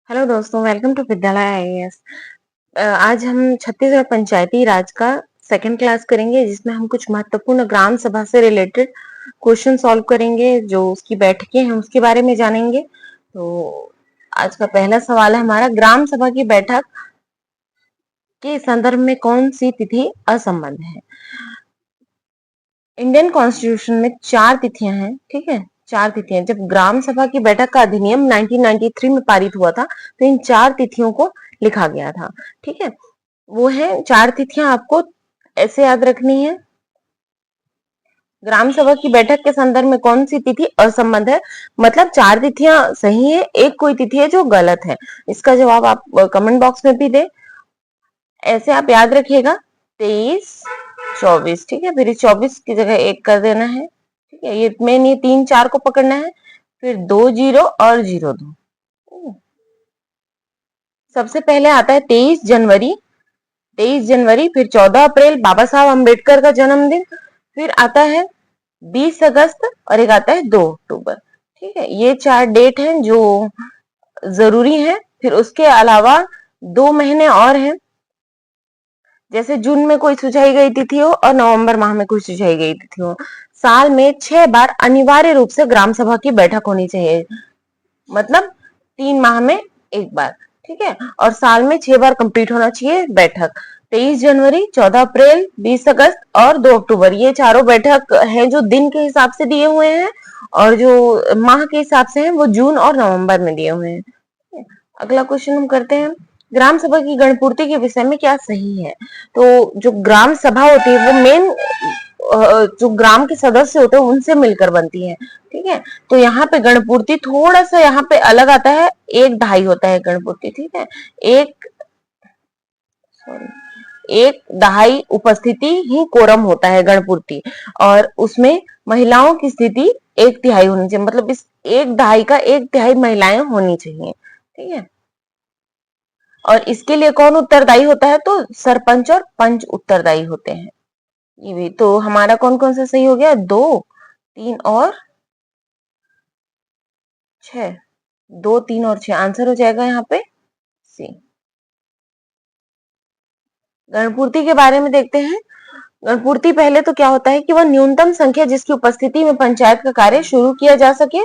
Hello दोस्तों, welcome to विद्यालय IAS. आज हम छत्तीसगढ़ पंचायती राज का सेकंड क्लास करेंगे, जिसमें हम कुछ महत्वपूर्ण ग्राम सभा से रिलेटेड क्वेश्चन सॉल्व करेंगे। जो उसकी बैठकें हैं उसके बारे में जानेंगे। तो आज का पहला सवाल है हमारा, ग्राम सभा की बैठक के संदर्भ में कौन सी तिथि असंबद्ध है? इंडियन कॉन्स्टिट्यूशन में 4 तिथियां हैं, ठीक है। 4 तिथियां। जब ग्राम सभा की बैठक का अधिनियम 1993 में पारित हुआ था, तो इन 4 तिथियों को लिखा गया था, ठीक है। वो है 4 तिथियां, आपको ऐसे याद रखनी है। ग्राम सभा की बैठक के संदर्भ में कौन सी तिथि असंबद्ध है? मतलब 4 तिथियां सही है, एक कोई तिथि है जो गलत है। इसका जवाब आप कमेंट बॉक्स में भी दे। ऐसे आप याद रखिएगा, 23, 24, ठीक है। फिर इस 24 की जगह 1 कर देना है, ठीक है। ये मेन, ये 3, 4 को पकड़ना है। फिर 2 0 और 0 2। सबसे पहले आता है 23 जनवरी। 23 जनवरी, फिर 14 अप्रैल बाबा साहब अम्बेडकर का जन्मदिन। फिर आता है 20 अगस्त और एक आता है 2 अक्टूबर, ठीक है। ये 4 डेट हैं जो जरूरी हैं। फिर उसके अलावा 2 महीने और हैं, जैसे जून में कोई सुझाई गई तिथि हो और नवंबर माह में कोई सुझाई गई तिथि हो। साल में 6 बार अनिवार्य रूप से ग्राम सभा की बैठक होनी चाहिए, मतलब 3 माह में 1 बार, ठीक है। और साल में 6 बार कंप्लीट होना चाहिए बैठक। 23 जनवरी, 14 अप्रैल, 20 अगस्त और 2 अक्टूबर, ये चारों बैठक हैं जो दिन के हिसाब से दिए हुए हैं, और जो माह के हिसाब से हैं वो जून और नवंबर में दिए हुए हैं। अगला क्वेश्चन हम करते हैं, ग्राम सभा की गणपूर्ति के विषय में क्या सही है? तो जो ग्राम सभा होती है वो मेन जो ग्राम के सदस्य होते हैं उनसे मिलकर बनती है, ठीक है। तो यहाँ पे गणपूर्ति थोड़ा सा यहाँ पे अलग आता है, 1/2 होता है गणपूर्ति, ठीक है। एक सॉरी 1/2 उपस्थिति ही कोरम होता है गणपूर्ति, और उसमें महिलाओं की स्थिति 1/3 होनी चाहिए, मतलब इस 1/2 का 1/3 महिलाएं होनी चाहिए, ठीक है। और इसके लिए कौन उत्तरदायी होता है? तो सरपंच और पंच उत्तरदायी होते हैं। ये भी तो हमारा कौन कौन सा सही हो गया? 2, 3 और 6। 2, 3 और 6 आंसर हो जाएगा यहाँ पे सी। गणपूर्ति के बारे में देखते हैं। गणपूर्ति पहले तो क्या होता है कि वह न्यूनतम संख्या जिसकी उपस्थिति में पंचायत का कार्य शुरू किया जा सके,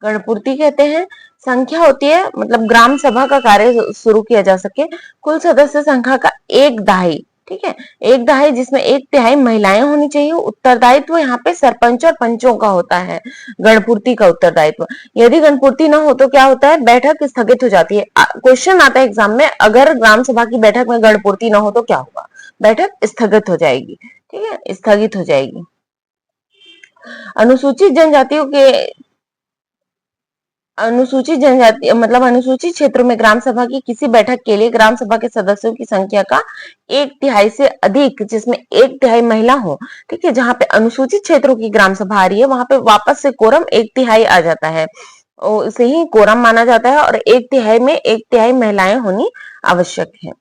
गणपूर्ति कहते हैं। संख्या होती है, मतलब ग्राम सभा का कार्य शुरू किया जा सके। कुल सदस्य संख्या का 1/2, ठीक है। 1/2 जिसमें 1/3 महिलाएं होनी चाहिए। उत्तरदायित्व यहाँ पे सरपंच और पंचों का होता है, गणपूर्ति का उत्तरदायित्व। यदि गणपूर्ति न हो तो क्या होता है? बैठक स्थगित हो जाती है। क्वेश्चन आता है एग्जाम में, अगर ग्राम सभा की बैठक में गणपूर्ति न हो तो क्या होगा? बैठक स्थगित हो जाएगी, ठीक है, स्थगित हो जाएगी। अनुसूचित जनजातियों के अनुसूचित जनजाति मतलब अनुसूचित क्षेत्रों में ग्राम सभा की किसी बैठक के लिए ग्राम सभा के सदस्यों की संख्या का 1/3 से अधिक, जिसमें 1/3 महिला हो, ठीक है। जहां पे अनुसूचित क्षेत्रों की ग्राम सभा आ रही है वहां पे वापस से कोरम 1/3 आ जाता है, उसे ही कोरम माना जाता है। और 1/3 में 1/3 महिलाएं होनी आवश्यक है।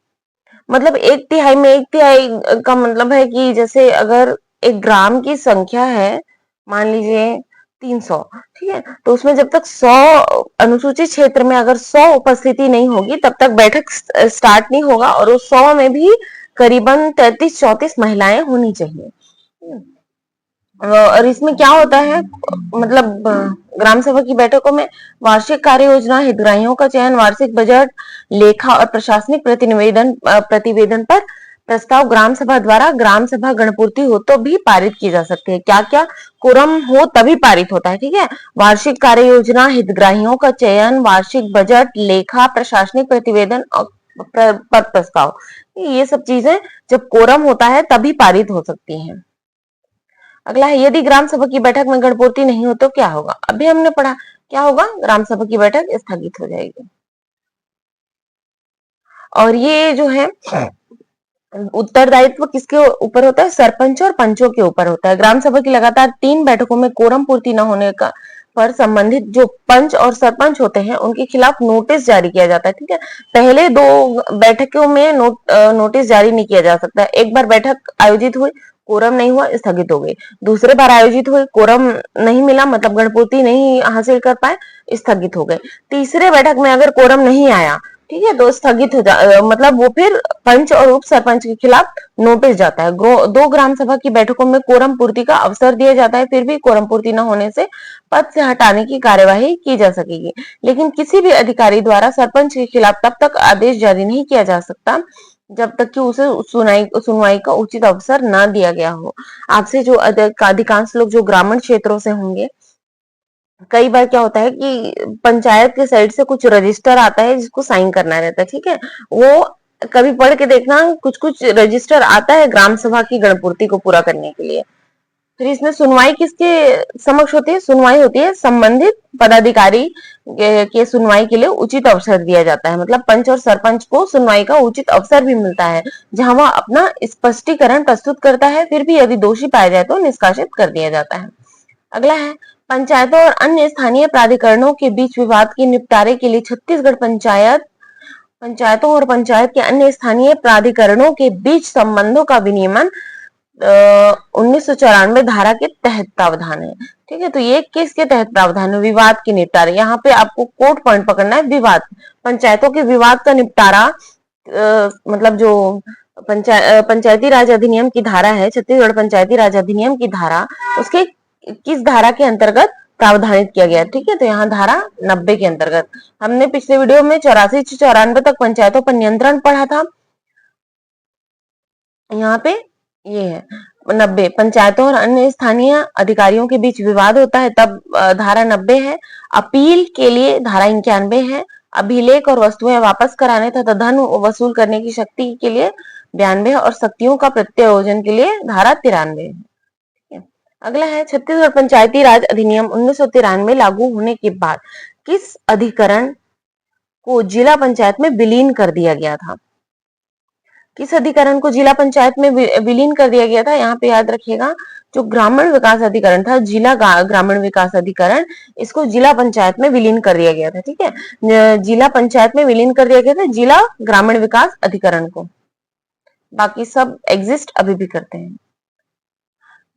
मतलब 1/3 में 1/3 का मतलब है कि जैसे अगर एक ग्राम की संख्या है, मान लीजिए 300, ठीक है, तो उसमें जब तक 100 अनुसूचित क्षेत्र में अगर 100 उपस्थिति नहीं होगी तब तक बैठक स्टार्ट नहीं होगा, और उस 100 में भी करीबन 33-34 महिलाएं होनी चाहिए। और इसमें क्या होता है, मतलब ग्राम सभा की बैठकों में वार्षिक कार्य योजना, हितग्राहियों का चयन, वार्षिक बजट, लेखा और प्रशासनिक प्रतिवेदन पर प्रस्ताव ग्राम सभा द्वारा ग्राम सभा गणपूर्ति हो तो भी पारित की जा सकती है। क्या क्या? कोरम हो तभी पारित होता है, ठीक है। वार्षिक कार्य योजना, हितग्राहियों का चयन, वार्षिक बजट, लेखा, प्रशासनिक प्रतिवेदन और पर प्रस्ताव, ये सब चीजें जब कोरम होता है तभी पारित हो सकती हैं। अगला है, यदि ग्राम सभा की बैठक में गणपूर्ति नहीं हो तो क्या होगा? अभी हमने पढ़ा, क्या होगा? ग्राम सभा की बैठक स्थगित हो जाएगी। और ये जो है उत्तरदायित्व किसके ऊपर होता है? सरपंच और पंचों के ऊपर होता है। ग्राम सभा की लगातार 3 बैठकों में कोरम पूर्ति न होने का पर संबंधित जो पंच और सरपंच होते हैं उनके खिलाफ नोटिस जारी किया जाता है, ठीक है। पहले 2 बैठकों में नोटिस जारी नहीं किया जा सकता। एक बार बैठक आयोजित हुई, कोरम नहीं हुआ, स्थगित हो गई। दूसरे बार आयोजित हुए, कोरम नहीं मिला, मतलब गणपूर्ति नहीं हासिल कर पाए, स्थगित हो गए। तीसरे बैठक में अगर कोरम नहीं आया, ठीक है, तो स्थगित हो मतलब वो फिर पंच और उप सरपंच के खिलाफ नोटिस जाता है। दो ग्राम सभा की बैठकों में कोरम पूर्ति का अवसर दिया जाता है, फिर भी कोरम पूर्ति न होने से पद से हटाने की कार्यवाही की जा सकेगी। लेकिन किसी भी अधिकारी द्वारा सरपंच के खिलाफ तब तक आदेश जारी नहीं किया जा सकता जब तक कि उसे सुनवाई का उचित अवसर ना दिया गया हो। आपसे जो अधिकांश लोग जो ग्रामीण क्षेत्रों से होंगे, कई बार क्या होता है कि पंचायत के साइड से कुछ रजिस्टर आता है जिसको साइन करना रहता है, ठीक है, वो कभी पढ़ के देखना, कुछ कुछ रजिस्टर आता है ग्राम सभा की गणपूर्ति को पूरा करने के लिए। फिर इसमें सुनवाई किसके समक्ष होती है? सुनवाई होती है संबंधित पदाधिकारी के सुनवाई के लिए उचित अवसर दिया जाता है। मतलब पंच और सरपंच को सुनवाई का उचित अवसर भी मिलता है, जहां वह अपना स्पष्टीकरण प्रस्तुत करता है, फिर भी यदि दोषी पाया जाए तो निष्कासित कर दिया जाता है। अगला है, पंचायतों और अन्य स्थानीय प्राधिकरणों के बीच विवाद के निपटारे के लिए छत्तीसगढ़ पंचायतों और पंचायत के अन्य स्थानीय प्राधिकरणों के बीच संबंधों का विनियमन 1994 धारा के तहत प्रावधान है। ठीक है, तो ये किसके तहत प्रावधान है? विवाद के निपटारे। यहाँ पे आपको कोट पॉइंट पकड़ना है, विवाद। पंचायतों के विवाद का निपटारा मतलब जो पंचायती राज अधिनियम की धारा है, छत्तीसगढ़ पंचायती राज अधिनियम की धारा, उसके किस धारा के अंतर्गत प्रावधानित किया गया? ठीक है, तो यहाँ धारा 90 के अंतर्गत। हमने पिछले वीडियो में 84 से 94 तक पंचायतों पर नियंत्रण पढ़ा था। यहाँ पे ये है 90, पंचायतों और अन्य स्थानीय अधिकारियों के बीच विवाद होता है तब धारा 90 है। अपील के लिए धारा 91 है। अभिलेख और वस्तुएं वापस कराने तथा धन वसूल करने की शक्ति के लिए 92 और शक्तियों का प्रत्यायोजन के लिए धारा 93 है। अगला है, छत्तीसगढ़ पंचायती राज अधिनियम 1993 लागू होने के बाद किस अधिकरण को जिला पंचायत में विलीन कर दिया गया था? किस अधिकरण को जिला पंचायत में विलीन कर दिया गया था? यहाँ पे याद रखिएगा, जो ग्रामीण विकास अधिकरण था, जिला ग्रामीण विकास अधिकरण, इसको जिला पंचायत में विलीन कर दिया गया था। ठीक है, जिला पंचायत में विलीन कर दिया गया था जिला ग्रामीण विकास अधिकरण को। बाकी सब एग्जिस्ट अभी भी करते हैं।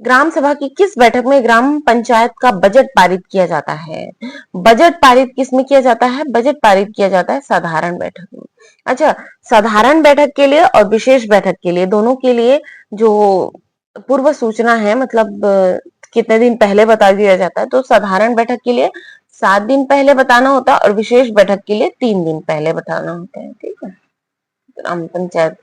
ग्राम सभा की किस बैठक में ग्राम पंचायत का बजट पारित किया जाता है? बजट पारित किस में किया जाता है? बजट पारित किया जाता है साधारण बैठक में। अच्छा, साधारण बैठक के लिए और विशेष बैठक के लिए, दोनों के लिए जो पूर्व सूचना है, मतलब कितने दिन पहले बता दिया जाता है। तो साधारण बैठक के लिए 7 दिन पहले बताना होता है और विशेष बैठक के लिए 3 दिन पहले बताना होता है। ठीक है, ग्राम पंचायत।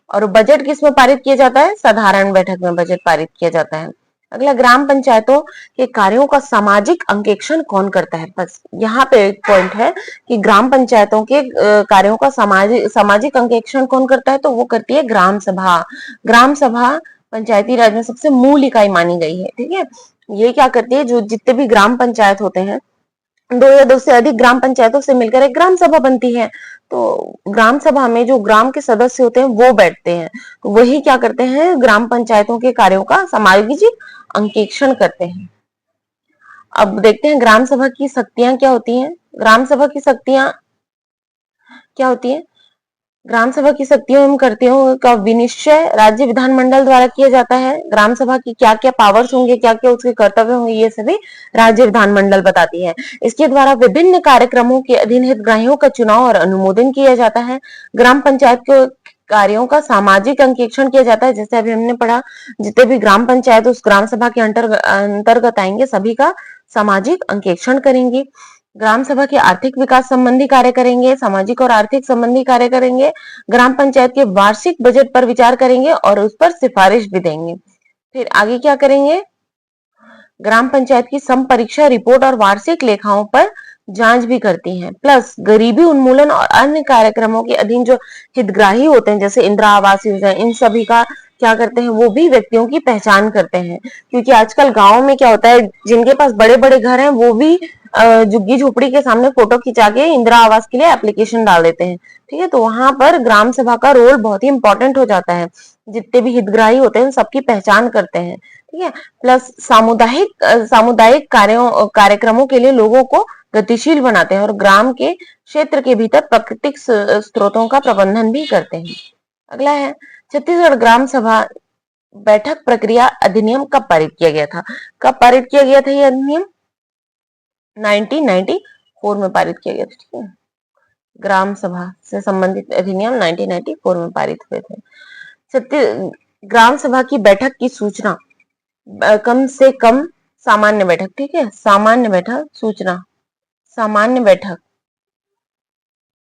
और बजट किस में पारित किया जाता है? साधारण बैठक में बजट पारित किया जाता है। अगला, ग्राम पंचायतों के कार्यों का सामाजिक अंकेक्षण कौन करता है? बस यहाँ पे एक पॉइंट है कि ग्राम पंचायतों के कार्यों का सामाजिक अंकेक्षण कौन करता है? तो वो करती है ग्राम सभा। ग्राम सभा पंचायती राज में सबसे मूल इकाई मानी गई है। ठीक है, ये क्या करती है, जो जितने भी ग्राम पंचायत होते हैं, 2 या 2 से अधिक ग्राम पंचायतों से मिलकर एक ग्राम सभा बनती है। तो ग्राम सभा में जो ग्राम के सदस्य होते हैं वो बैठते हैं, तो वही क्या करते हैं, ग्राम पंचायतों के कार्यों का सामाजिक अंकेक्षण करते हैं। अब देखते हैं ग्राम सभा की शक्तियां क्या होती हैं। ग्राम सभा की शक्तियां क्या होती है? ग्राम सभा की शक्तियों एवं कर्तव्यों का विनिश्चय राज्य विधानमंडल द्वारा किया जाता है। ग्राम सभा की क्या क्या पावर्स होंगे, क्या क्या उसके कर्तव्य होंगे, ये सभी राज्य विधानमंडल बताती है। इसके द्वारा विभिन्न कार्यक्रमों के अधीन हितग्राहियों का चुनाव और अनुमोदन किया जाता है। ग्राम पंचायत के कार्यों का सामाजिक अंकेक्षण किया जाता है। जैसे अभी हमने पढ़ा, जितने भी ग्राम पंचायत उस ग्राम सभा के अंतर्गत आएंगे, सभी का सामाजिक अंकेक्षण करेंगे। ग्राम सभा के आर्थिक विकास संबंधी कार्य करेंगे, सामाजिक और आर्थिक संबंधी कार्य करेंगे, ग्राम पंचायत के वार्षिक बजट पर विचार करेंगे और उस पर सिफारिश भी देंगे। फिर आगे क्या करेंगे? ग्राम पंचायत की संपरीक्षा रिपोर्ट और वार्षिक लेखाओं पर जांच भी करती हैं। प्लस गरीबी उन्मूलन और अन्य कार्यक्रमों के अधीन जो हितग्राही होते हैं, जैसे इंदिरा आवास योजना, इन सभी का क्या करते हैं, वो भी व्यक्तियों की पहचान करते हैं। क्योंकि आजकल गांव में क्या होता है, जिनके पास बड़े बड़े घर हैं वो भी झुग्गी झोपड़ी के सामने फोटो खिंचा के इंदिरा आवास के लिए एप्लीकेशन डाल देते हैं। ठीक है, तो वहां पर ग्राम सभा का रोल बहुत ही इंपॉर्टेंट हो जाता है। जितने भी हितग्राही होते हैं सबकी पहचान करते हैं। ठीक है, प्लस सामुदायिक कार्यक्रमों के लिए लोगों को गतिशील बनाते हैं और ग्राम के क्षेत्र के भीतर प्राकृतिक स्रोतों का प्रबंधन भी करते हैं। अगला है, छत्तीसगढ़ ग्राम सभा बैठक प्रक्रिया अधिनियम कब पारित किया गया था? कब पारित किया गया था ये अधिनियम? 1994 में पारित किया गया था। ठीक है, ग्राम सभा से संबंधित अधिनियम 1994 में पारित हुए थे। ग्राम सभा की बैठक की सूचना कम से कम सामान्य बैठक, ठीक है, सामान्य बैठक सूचना, सामान्य बैठक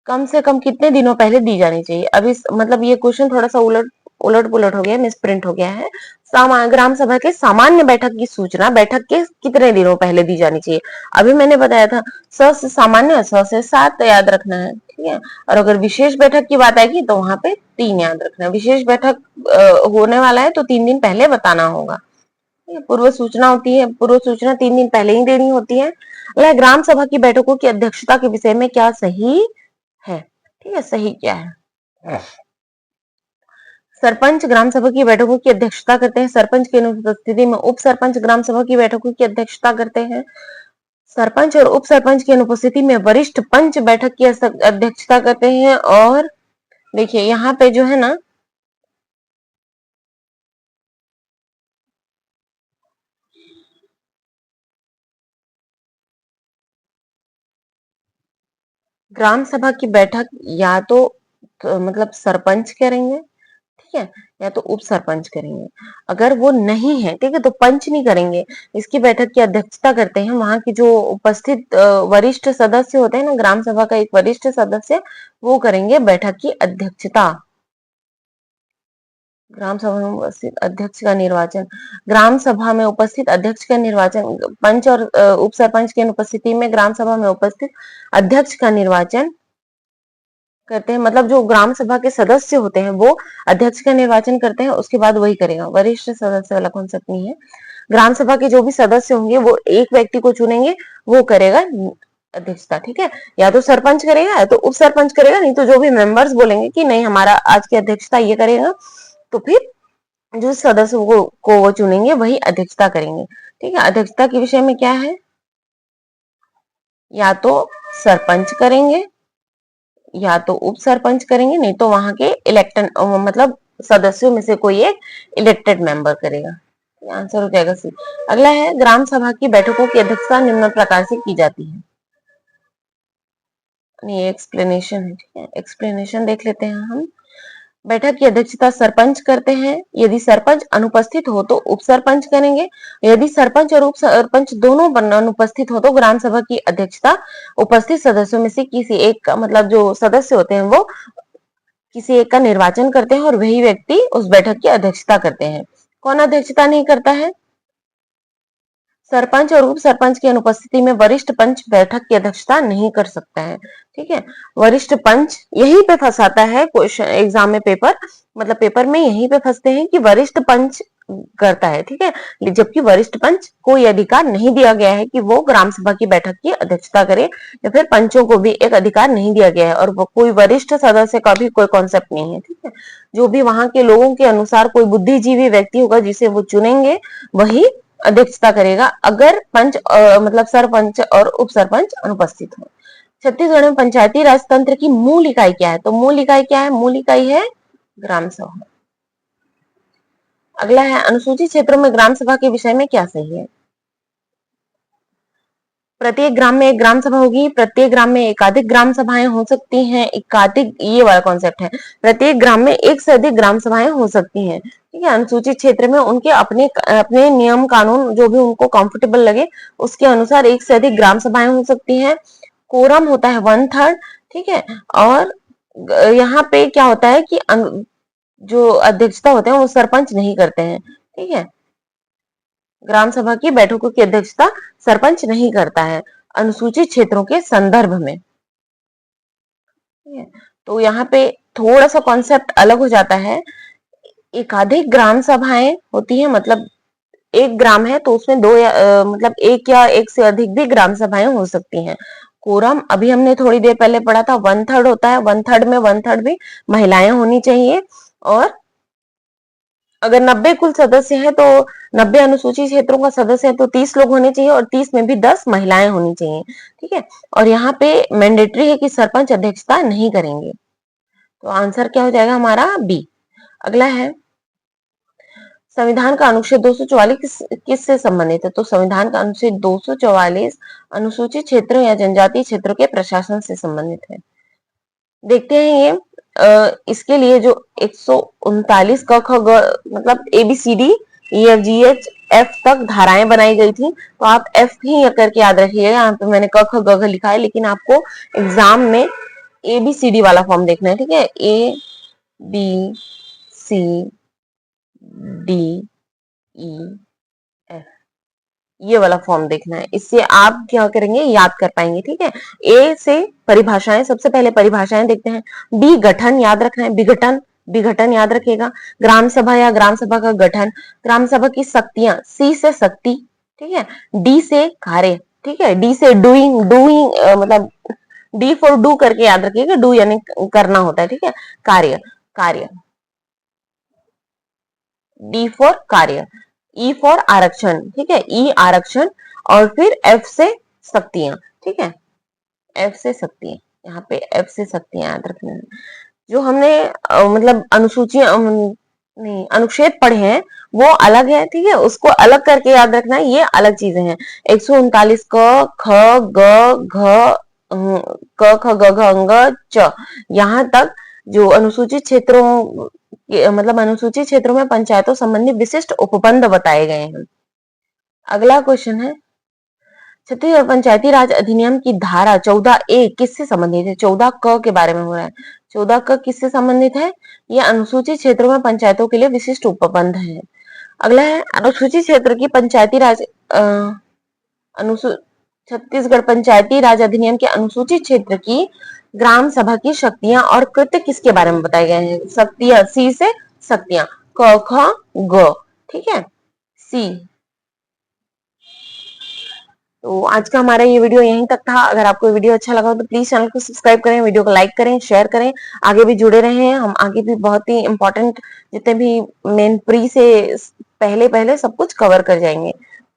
कम से कम कितने दिनों पहले दी जानी चाहिए? अब इस मतलब ये क्वेश्चन थोड़ा सा उलट पुलट हो गया, मिसप्रिंट हो गया है। ग्राम सभा के सामान्य बैठक की सूचना बैठक के कितने दिनों पहले दी जानी चाहिए? अभी मैंने बताया था स से सामान्य, स से 7 याद रखना है, ठीक है। और अगर विशेष बैठक की बात आएगी तो वहां पे 3 याद रखना है। विशेष बैठक होने वाला है तो 3 दिन पहले बताना होगा। पूर्व सूचना होती है, पूर्व सूचना 3 दिन पहले ही देनी होती है। ग्राम सभा की बैठकों की अध्यक्षता के विषय में क्या सही है? ठीक है, सही क्या है? सरपंच ग्राम सभा की बैठकों की अध्यक्षता करते हैं। सरपंच की अनुपस्थिति में उप सरपंच ग्राम सभा की बैठकों की अध्यक्षता करते हैं। सरपंच और उप सरपंच की अनुपस्थिति में वरिष्ठ पंच बैठक की अध्यक्षता करते हैं। और देखिए यहाँ पे जो है ना, ग्राम सभा की बैठक या तो मतलब सरपंच करेंगे, ठीक है, या तो उप सरपंच करेंगे। अगर वो नहीं है, ठीक है, तो पंच नहीं करेंगे। इसकी बैठक की अध्यक्षता करते हैं वहां की जो उपस्थित वरिष्ठ सदस्य होते हैं ना, ग्राम सभा का एक वरिष्ठ सदस्य, वो करेंगे बैठक की अध्यक्षता। ग्राम सभा में उपस्थित अध्यक्ष का निर्वाचन, ग्राम सभा में उपस्थित अध्यक्ष का निर्वाचन, पंच और उप सरपंच की अनुपस्थिति में ग्राम सभा में उपस्थित अध्यक्ष का निर्वाचन करते हैं। मतलब जो ग्राम सभा के सदस्य होते हैं वो अध्यक्ष का निर्वाचन करते हैं, उसके बाद वही करेगा। वरिष्ठ सदस्य वाला कॉन्सेप्ट नहीं है। ग्राम सभा के जो भी सदस्य होंगे वो एक व्यक्ति को चुनेंगे, वो करेगा अध्यक्षता, ठीक है। या तो सरपंच करेगा या तो उप सरपंच करेगा, नहीं तो जो भी मेंबर्स बोलेंगे कि नहीं हमारा आज की अध्यक्षता ये करेगा, तो फिर जो सदस्य को वो चुनेंगे वही अध्यक्षता करेंगे, ठीक है। अध्यक्षता के विषय में क्या है? या तो सरपंच करेंगे या तो उप सरपंच करेंगे, नहीं तो वहां के इलेक्टेड मतलब सदस्यों में से कोई एक इलेक्टेड मेंबर करेगा। आंसर हो जाएगा सी। अगला है, ग्राम सभा की बैठकों की अध्यक्षता निम्न प्रकार से की जाती है। ये एक्सप्लेनेशन है, ठीक है, एक्सप्लेनेशन देख लेते हैं हम। बैठक की अध्यक्षता सरपंच करते हैं। यदि सरपंच अनुपस्थित हो तो उप सरपंच करेंगे। यदि सरपंच और उप सरपंच दोनों अनुपस्थित हो तो ग्राम सभा की अध्यक्षता उपस्थित सदस्यों में से किसी एक का, मतलब जो सदस्य होते हैं वो किसी एक का निर्वाचन करते हैं और वही व्यक्ति उस बैठक की अध्यक्षता करते हैं। कौन अध्यक्षता नहीं करता है? सरपंच और उप सरपंच की अनुपस्थिति में वरिष्ठ पंच बैठक की अध्यक्षता नहीं कर सकता है, ठीक है। वरिष्ठ पंच यहीं पे फंसाता है क्वेश्चन एग्जाम में, पेपर मतलब पेपर में यहीं पे फंसते हैं कि वरिष्ठ पंच करता है, ठीक है। जबकि वरिष्ठ पंच को यह अधिकार नहीं दिया गया है कि वो ग्राम सभा की बैठक की अध्यक्षता करे, या फिर पंचों को भी एक अधिकार नहीं दिया गया है, और वो कोई वरिष्ठ सदस्य का भी कोई कॉन्सेप्ट नहीं है, ठीक है। जो भी वहां के लोगों के अनुसार कोई बुद्धिजीवी व्यक्ति होगा जिसे वो चुनेंगे वही अध्यक्षता करेगा, अगर पंच मतलब सरपंच और उप सरपंच अनुपस्थित हो। छत्तीसगढ़ में पंचायती राज तंत्र की मूल इकाई क्या है? तो मूल इकाई क्या है? मूल इकाई है ग्राम सभा। अगला है, अनुसूचित क्षेत्रों में ग्राम सभा के विषय में क्या सही है? प्रत्येक ग्राम में एक ग्राम सभा होगी। प्रत्येक ग्राम में एकाधिक ग्राम सभाएं हो सकती हैं। एकाधिक, ये वाला कॉन्सेप्ट है। प्रत्येक ग्राम में एक से अधिक ग्राम सभाएं हो सकती हैं, ठीक है। अनुसूचित क्षेत्र में उनके अपने अपने नियम कानून जो भी उनको कंफर्टेबल लगे उसके अनुसार एक से अधिक ग्राम सभाएं हो सकती हैं। कोरम होता है 1/3, ठीक है। और यहाँ पे क्या होता है कि जो अध्यक्षता होते हैं वो सरपंच नहीं करते हैं, ठीक है। ग्राम सभा की बैठकों की अध्यक्षता सरपंच नहीं करता है अनुसूचित क्षेत्रों के संदर्भ में, ठीक है। तो यहाँ पे थोड़ा सा कॉन्सेप्ट अलग हो जाता है। एकाधिक ग्राम सभाएं होती है, मतलब एक ग्राम है तो उसमें दो या मतलब एक या एक से अधिक भी ग्राम सभाएं हो सकती हैं। कोरम अभी हमने थोड़ी देर पहले पढ़ा था 1/3 होता है। 1/3 में 1/3 भी महिलाएं होनी चाहिए। और अगर 90 कुल सदस्य हैं तो 90 अनुसूचित क्षेत्रों का सदस्य है तो 30 लोग होने चाहिए, और 30 में भी 10 महिलाएं होनी चाहिए, ठीक है। और यहाँ पे मैंडेटरी है कि सरपंच अध्यक्षता नहीं करेंगे। तो आंसर क्या हो जाएगा हमारा? बी। अगला है, संविधान का अनुच्छेद 244 किससे संबंधित है? तो संविधान का अनुच्छेद 244 अनुसूचित क्षेत्रों या जनजातीय क्षेत्रों के प्रशासन से संबंधित है। देखते हैं ये इसके लिए जो 139 क ख ग मतलब ABCD EFGH F तक धाराएं बनाई गई थी, तो आप F ही करके याद रखिएगा। यहाँ पे मैंने क ख ग घ लिखा है, लेकिन आपको एग्जाम में ABCD वाला फॉर्म देखना है, ठीक है। ABCDEF ये वाला फॉर्म देखना है, इससे आप क्या करेंगे, याद कर पाएंगे, ठीक है। ए से परिभाषाएं, सबसे पहले परिभाषाएं देखते हैं। बी गठन याद रखना है, विघटन, विघटन याद रखेगा। ग्राम सभा या ग्राम सभा का गठन, ग्राम सभा की शक्तियां, सी से शक्ति, ठीक है। डी से कार्य, ठीक है। डी से डूइंग, डूइंग मतलब डी फॉर डू करके याद रखिएगा, डू यानी करना होता है, ठीक है। कार्य, कार्य, डी फॉर कार्य। ई फॉर आरक्षण, ठीक है, ई आरक्षण। और फिर एफ से शक्तियां, ठीक है, एफ से शक्तियां, यहाँ पे एफ से शक्तियां याद रखना है। जो हमने मतलब अनुसूचियां नहीं अनुच्छेद पढ़े हैं वो अलग है, ठीक है, उसको अलग करके याद रखना है, ये अलग चीजें हैं। 139 क ख ग घ क ख ग घ अंग च, यहाँ तक जो अनुसूचित क्षेत्रों मतलब अनुसूचित क्षेत्रों में पंचायतों संबंधी विशिष्ट उपबंध बताए गए हैं। अगला क्वेश्चन है, छत्तीसगढ़ पंचायती राज अधिनियम की धारा 14A किससे संबंधित है? 14 क के बारे में हो रहा है, 14 क किससे संबंधित है? यह अनुसूचित क्षेत्रों में पंचायतों के लिए विशिष्ट उपबंध है। अगला है, अनुसूचित क्षेत्र की पंचायती राज छत्तीसगढ़ पंचायती राज अधिनियम के अनुसूचित क्षेत्र की ग्राम सभा की शक्तियां और कृत्य किसके बारे में बताए गए हैं? शक्तियां, सी से शक्तियां, क ख ग, ठीक है, सी। तो आज का हमारा ये वीडियो यहीं तक था। अगर आपको वीडियो अच्छा लगा हो तो प्लीज चैनल को सब्सक्राइब करें, वीडियो को लाइक करें, शेयर करें, आगे भी जुड़े रहें। हम आगे भी बहुत ही इंपॉर्टेंट जितने भी मेन प्री से पहले पहले सब कुछ कवर कर जाएंगे।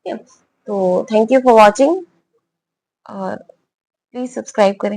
तो थैंक यू फॉर वॉचिंग और प्लीज सब्सक्राइब करें।